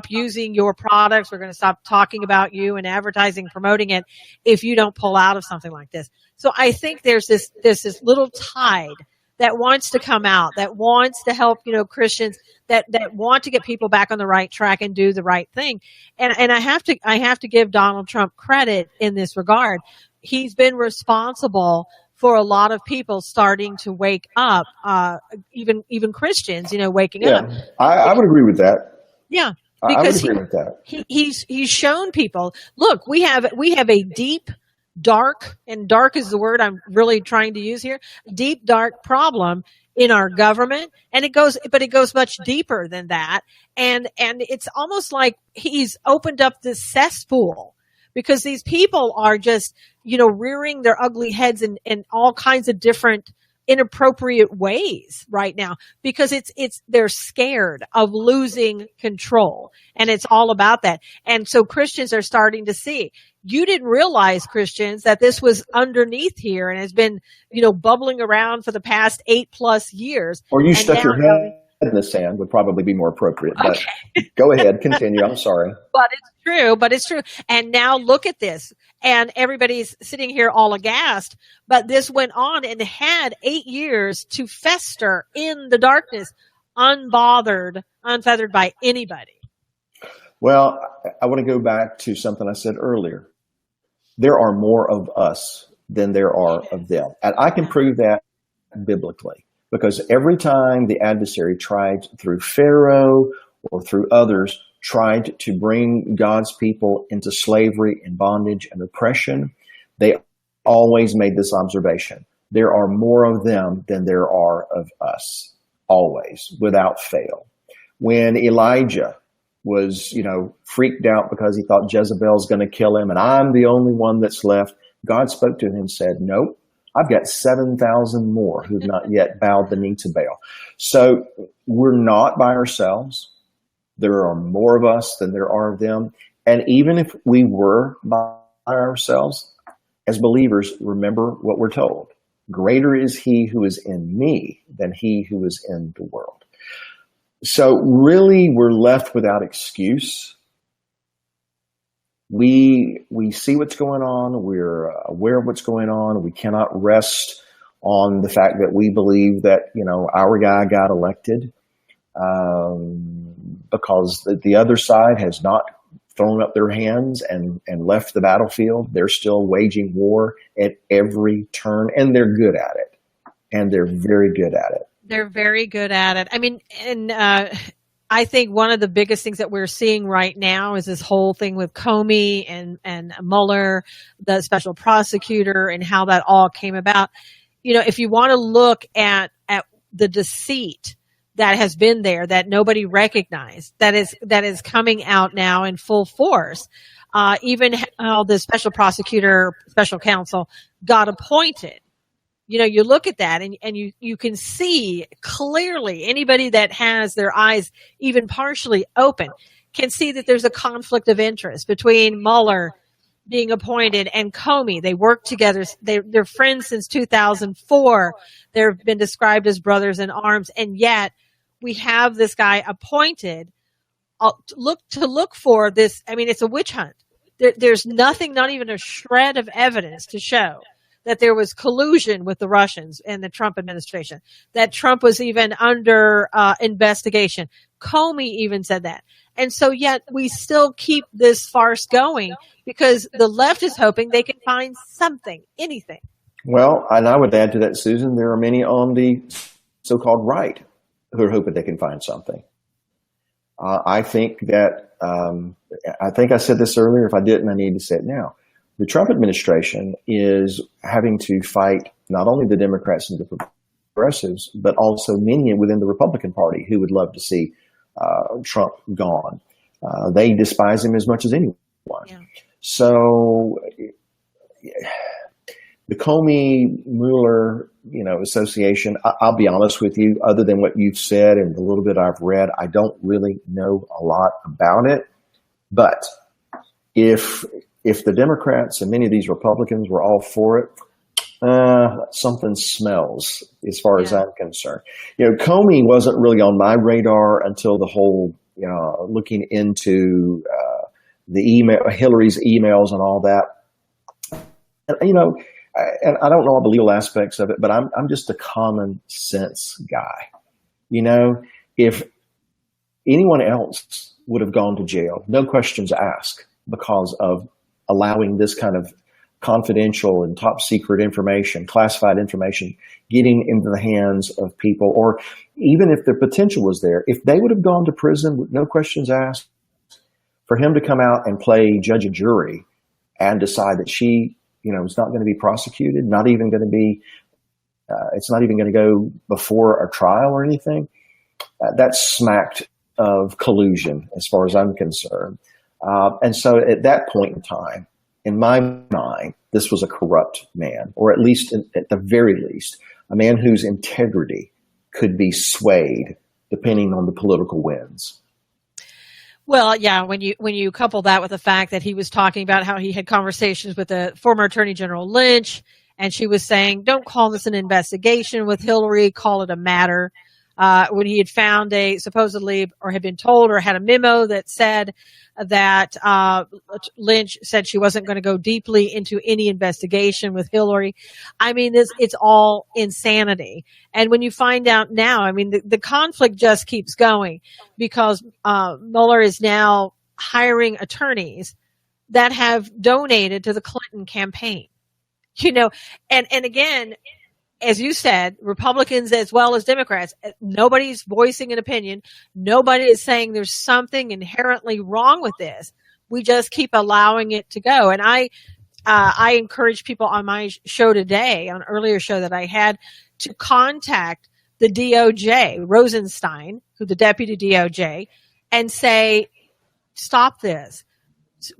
using your products. We're going to stop talking about you and advertising, promoting it if you don't pull out of something like this. So I think there's this little tide that wants to come out, that wants to help, Christians, that want to get people back on the right track and do the right thing. And I have to give Donald Trump credit in this regard. He's been responsible for a lot of people starting to wake up, even Christians, waking up. I would agree with that. Yeah, because I would agree with that. He's shown people, look, we have a deep, dark, and dark is the word I'm really trying to use here, deep, dark problem in our government, and it goes much deeper than that, and it's almost like he's opened up this cesspool. Because these people are just, rearing their ugly heads in all kinds of different inappropriate ways right now, because they're scared of losing control. And it's all about that. And so Christians are starting to see, you didn't realize, Christians, that this was underneath here and has been, bubbling around for the past 8+ years. Or you stuck your head in the sand would probably be more appropriate, but go ahead, continue. I'm sorry. But it's true. And now look at this. And everybody's sitting here all aghast. But this went on and had 8 years to fester in the darkness, unbothered, unfeathered by anybody. Well, I want to go back to something I said earlier. There are more of us than there are of them. And I can prove that biblically. Because every time the adversary tried through Pharaoh or through others, tried to bring God's people into slavery and bondage and oppression, they always made this observation. There are more of them than there are of us. Always, without fail. When Elijah was, freaked out because he thought Jezebel's going to kill him and I'm the only one that's left, God spoke to him and said, nope. I've got 7,000 more who've not yet bowed the knee to Baal. So we're not by ourselves. There are more of us than there are of them. And even if we were by ourselves, as believers, remember what we're told. Greater is he who is in me than he who is in the world. So really, we're left without excuse. We see what's going on. We're aware of what's going on. We cannot rest on the fact that we believe that, our guy got elected, because the other side has not thrown up their hands and left the battlefield. They're still waging war at every turn, and they're good at it. And they're very good at it. They're very good at it. I mean, and I think one of the biggest things that we're seeing right now is this whole thing with Comey and Mueller, the special prosecutor, and how that all came about. You know, if you want to look at the deceit that has been there that nobody recognized, that is coming out now in full force, even how the special prosecutor, special counsel got appointed. You know, you look at that and you can see clearly, anybody that has their eyes even partially open can see that there's a conflict of interest between Mueller being appointed and Comey. They work together. They're friends since 2004. They've been described as brothers in arms. And yet we have this guy appointed to look for this. I mean, it's a witch hunt. There's nothing, not even a shred of evidence to show that there was collusion with the Russians and the Trump administration, that Trump was even under investigation. Comey even said that. And so yet we still keep this farce going because the left is hoping they can find something, anything. Well, and I would add to that, Susan, there are many on the so-called right who are hoping they can find something. I think that, I think I said this earlier. If I didn't, I need to say it now. The Trump administration is having to fight not only the Democrats and the progressives, but also many within the Republican Party who would love to see Trump gone. They despise him as much as anyone. Yeah. So the Comey-Mueller, association, I'll be honest with you, other than what you've said and the little bit I've read, I don't really know a lot about it. But if the Democrats and many of these Republicans were all for it, something smells as far as I'm concerned. Comey wasn't really on my radar until the whole, looking into the email, Hillary's emails and all that. And, and I don't know all the legal aspects of it, but I'm just a common sense guy. If anyone else would have gone to jail, no questions asked, because of allowing this kind of confidential and top secret information, classified information, getting into the hands of people, or even if the potential was there, if they would have gone to prison with no questions asked, for him to come out and play judge and jury and decide that she, is not going to be prosecuted, not even going to be, it's not even going to go before a trial or anything, that smacked of collusion as far as I'm concerned. And so at that point in time, in my mind, this was a corrupt man, or at least, at the very least, a man whose integrity could be swayed depending on the political winds. Well, yeah, when you couple that with the fact that he was talking about how he had conversations with the former Attorney General Lynch, and she was saying, don't call this an investigation with Hillary, call it a matter. When he had found supposedly, or had been told, or had a memo that said that Lynch said she wasn't going to go deeply into any investigation with Hillary. I mean, it's all insanity. And when you find out now, I mean, the conflict just keeps going, because Mueller is now hiring attorneys that have donated to the Clinton campaign. And again, as you said, Republicans as well as Democrats, nobody's voicing an opinion. Nobody is saying there's something inherently wrong with this. We just keep allowing it to go. And I encourage people on my show today, on an earlier show that I had, to contact the DOJ, Rosenstein, who's the deputy DOJ, and say, stop this.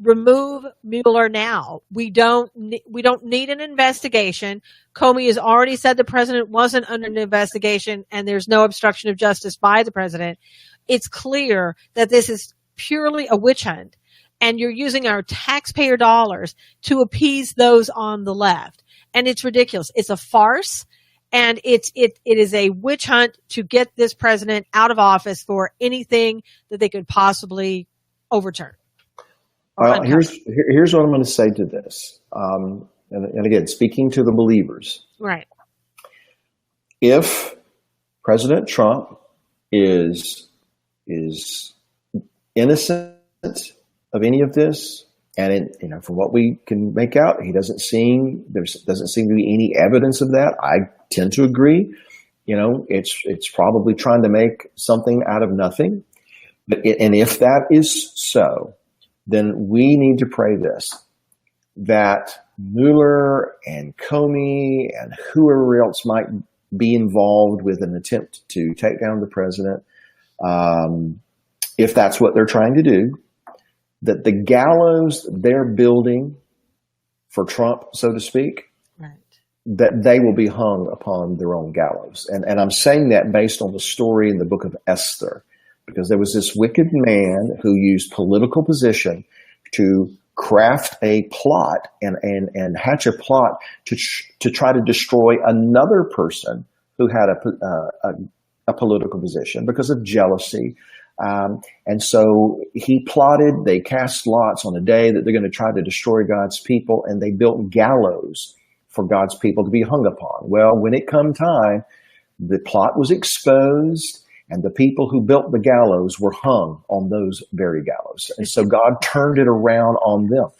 Remove Mueller now. We don't need an investigation. Comey has already said the president wasn't under an investigation, and there's no obstruction of justice by the president. It's clear that this is purely a witch hunt, and you're using our taxpayer dollars to appease those on the left. And it's ridiculous. It's a farce, and it is a witch hunt to get this president out of office for anything that they could possibly overturn. Well, here's what I'm going to say to this. And again, speaking to the believers. Right. If President Trump is innocent of any of this. And from what we can make out, there doesn't seem to be any evidence of that. I tend to agree. It's probably trying to make something out of nothing. And if that is so, then we need to pray this, that Mueller and Comey and whoever else might be involved with an attempt to take down the president, if that's what they're trying to do, that the gallows they're building for Trump, so to speak, right, that they will be hung upon their own gallows. And I'm saying that based on the story in the book of Esther, because there was this wicked man who used political position to craft a plot and hatch a plot to try to destroy another person who had a political position because of jealousy. And so he plotted, they cast lots on a day that they're going to try to destroy God's people, and they built gallows for God's people to be hung upon. Well, when it come time, the plot was exposed, and the people who built the gallows were hung on those very gallows. And so God turned it around on them.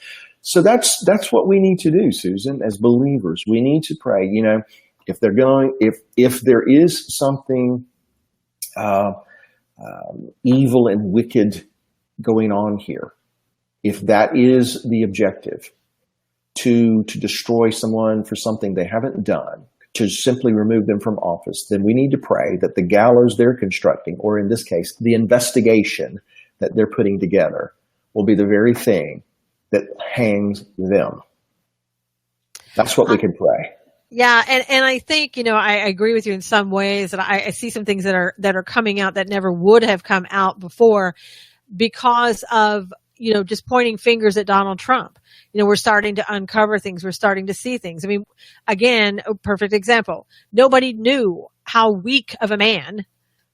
So that's what we need to do, Susan, as believers. We need to pray, if there is something, evil and wicked going on here, if that is the objective, to destroy someone for something they haven't done, to simply remove them from office, then we need to pray that the gallows they're constructing, or in this case, the investigation that they're putting together, will be the very thing that hangs them. That's what we can pray. Yeah, and I think, I agree with you in some ways, that I see some things that are coming out that never would have come out before because of, just pointing fingers at Donald Trump. We're starting to uncover things. We're starting to see things. I mean, again, a perfect example. Nobody knew how weak of a man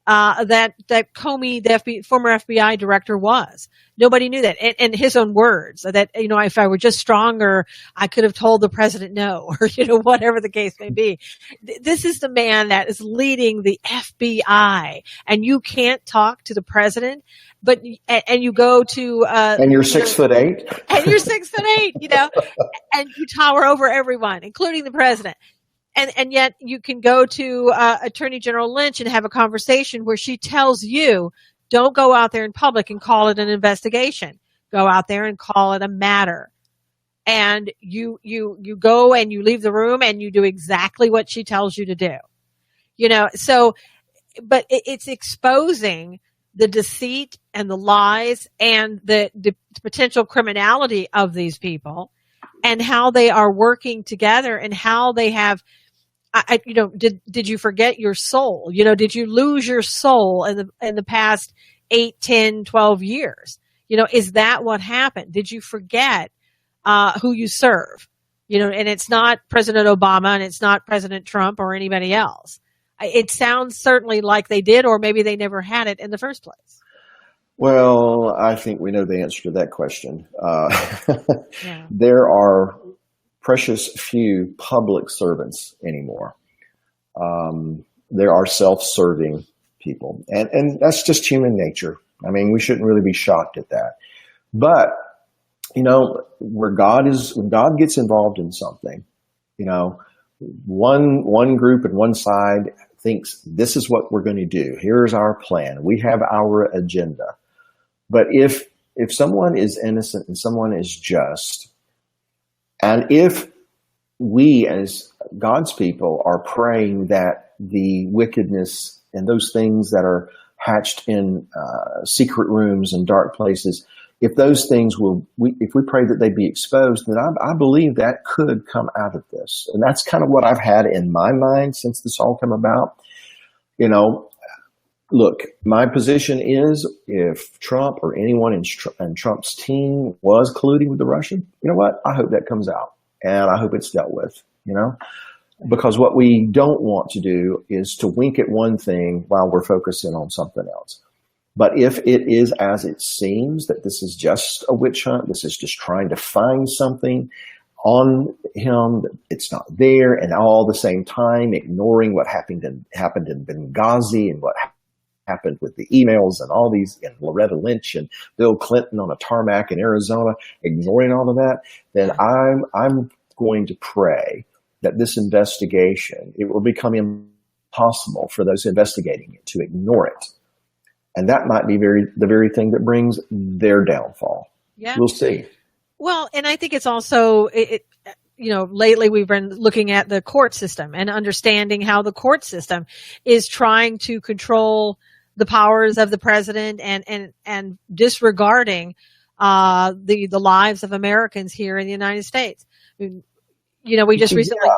that Comey, the former FBI director, was. Nobody knew that. And his own words, that, if I were just stronger, I could have told the president no, or, whatever the case may be. This is the man that is leading the FBI, and you can't talk to the president, and you go to, and you're 6'8", and you're 6'8", and you tower over everyone, including the president. And yet you can go to Attorney General Lynch and have a conversation where she tells you, don't go out there in public and call it an investigation. Go out there and call it a matter. And you go and you leave the room and you do exactly what she tells you to do. But it's exposing the deceit and the lies and the potential criminality of these people, and how they are working together, and how they have, did you forget your soul? Did you lose your soul in the past 8, 10, 12 years? Is that what happened? Did you forget who you serve? And it's not President Obama, and it's not President Trump or anybody else. It sounds certainly like they did, or maybe they never had it in the first place. Well, I think we know the answer to that question. Yeah. There are precious few public servants anymore. There are self-serving people, and that's just human nature. I mean, we shouldn't really be shocked at that. But, when God gets involved in something, one group and one side thinks this is what we're going to do. Here's our plan. We have our agenda. But if someone is innocent and someone is just, and if we as God's people are praying that the wickedness and those things that are hatched in secret rooms and dark places, if those things if we pray that they be exposed, then I believe that could come out of this. And that's kind of what I've had in my mind since this all came about. Look, my position is, if Trump or anyone in Trump's team was colluding with the Russian, you know what? I hope that comes out, and I hope it's dealt with, because what we don't want to do is to wink at one thing while we're focusing on something else. But if it is as it seems, that this is just a witch hunt, this is just trying to find something on him, it's not there, and all the same time ignoring what happened in Benghazi and what happened with the emails and all these, and Loretta Lynch and Bill Clinton on a tarmac in Arizona, ignoring all of that, then I'm going to pray that this investigation, it will become impossible for those investigating it to ignore it. And that might be the very thing that brings their downfall. Yeah. We'll see. Well, and I think it's also, lately we've been looking at the court system and understanding how the court system is trying to control the powers of the president and disregarding the lives of Americans here in the United States. We just recently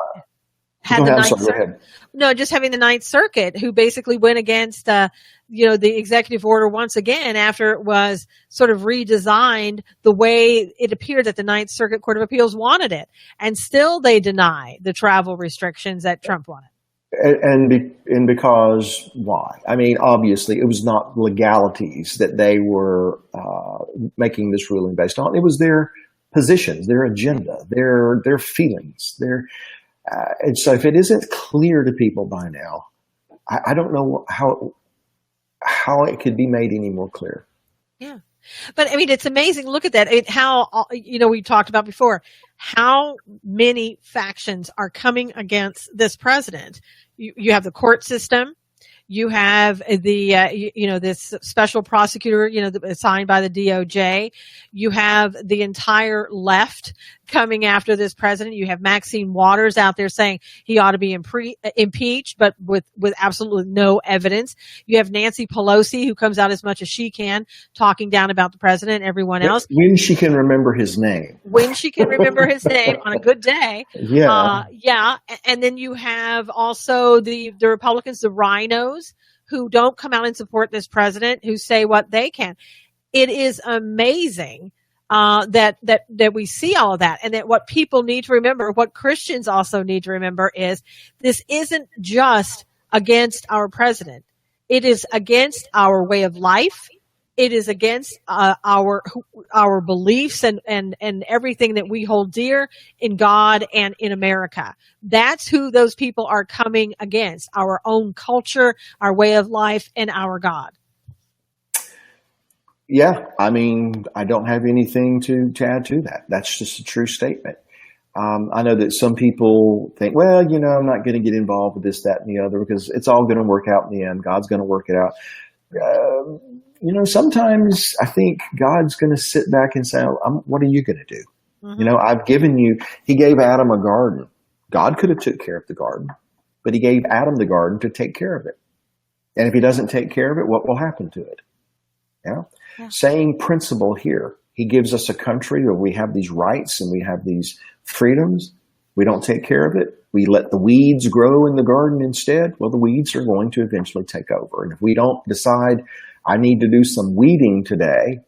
had the Ninth Circuit. No, just having the Ninth Circuit, who basically went against the executive order once again after it was sort of redesigned the way it appeared that the Ninth Circuit Court of Appeals wanted it, and still they deny the travel restrictions that Trump wanted. And because why? I mean, obviously, it was not legalities that they were making this ruling based on. It was their positions, their agenda, their feelings, and so if it isn't clear to people by now, I don't know how it could be made any more clear. Yeah. But I mean, it's amazing. Look at that. How, we talked about before, how many factions are coming against this president. You have the court system. You have this special prosecutor, assigned by the DOJ. You have the entire left coming after this president. You have Maxine Waters out there saying he ought to be impeached, but with absolutely no evidence. You have Nancy Pelosi, who comes out as much as she can, talking down about the president and everyone else. When she can remember his name. When she can remember his name on a good day. Yeah. And then you have also the Republicans, the rhinos, who don't come out and support this president, who say what they can. It is amazing that we see all of that, and that what people need to remember, what Christians also need to remember, is this isn't just against our president. It is against our way of life. It is against our beliefs and everything that we hold dear in God and in America. That's who those people are coming against: our own culture, our way of life, and our God. Yeah, I mean, I don't have anything to add to that. That's just a true statement. I know that some people think, well, I'm not going to get involved with this, that, and the other, because it's all going to work out in the end. God's going to work it out. Sometimes I think God's going to sit back and say, what are you going to do? Mm-hmm. I've given you, he gave Adam a garden. God could have took care of the garden, but he gave Adam the garden to take care of it. And if he doesn't take care of it, what will happen to it? Yeah. Same principle here. He gives us a country where we have these rights and we have these freedoms. We don't take care of it. We let the weeds grow in the garden instead. Well, the weeds are going to eventually take over. And if we don't decide, I need to do some weeding today,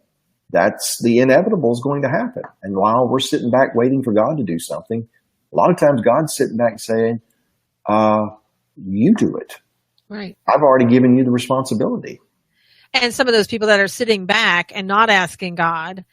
that's the inevitable is going to happen. And while we're sitting back waiting for God to do something, a lot of times God's sitting back saying, you do it. Right. I've already given you the responsibility. And some of those people that are sitting back and not asking God,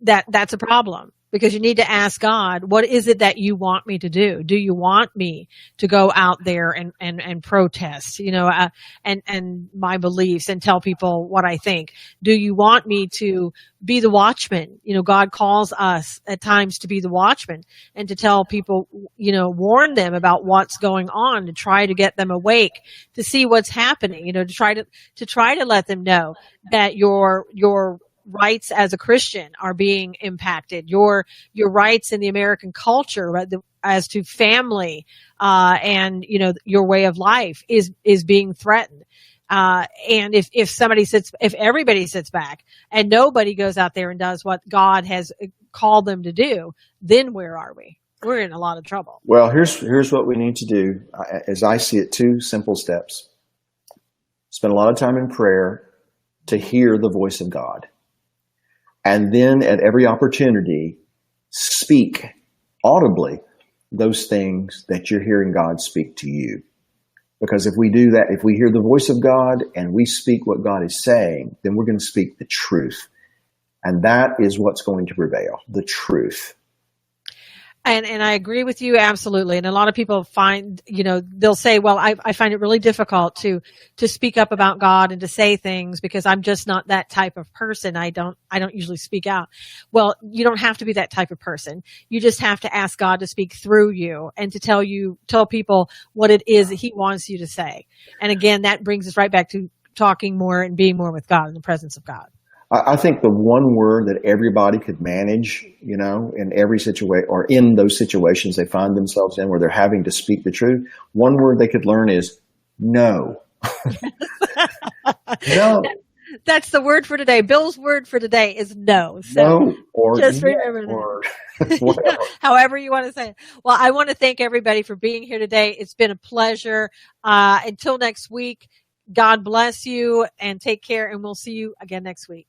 that's a problem. Because you need to ask God, what is it that you want me to do? Do you want me to go out there and protest, and my beliefs and tell people what I think? Do you want me to be the watchman? God calls us at times to be the watchman and to tell people, warn them about what's going on, to try to get them awake, to see what's happening, to try to let them know that your rights as a Christian are being impacted. Your rights in the American culture as to family, and, your way of life is being threatened. And if everybody sits back and nobody goes out there and does what God has called them to do, then where are we? We're in a lot of trouble. Well, here's what we need to do. As I see it, 2 simple steps. Spend a lot of time in prayer to hear the voice of God. And then at every opportunity, speak audibly those things that you're hearing God speak to you. Because if we do that, if we hear the voice of God and we speak what God is saying, then we're going to speak the truth. And that is what's going to prevail, the truth. And I agree with you absolutely. And a lot of people find, they'll say, well, I find it really difficult to speak up about God and to say things because I'm just not that type of person. I don't usually speak out. Well, you don't have to be that type of person. You just have to ask God to speak through you and to tell people what it is that he wants you to say. And again, that brings us right back to talking more and being more with God in the presence of God. I think the one word that everybody could manage, in every situation or in those situations they find themselves in where they're having to speak the truth, one word they could learn is no. No. That's the word for today. Bill's word for today is no. So no, or just remember that. Or However you want to say it. Well, I want to thank everybody for being here today. It's been a pleasure. Until next week, God bless you and take care, and we'll see you again next week.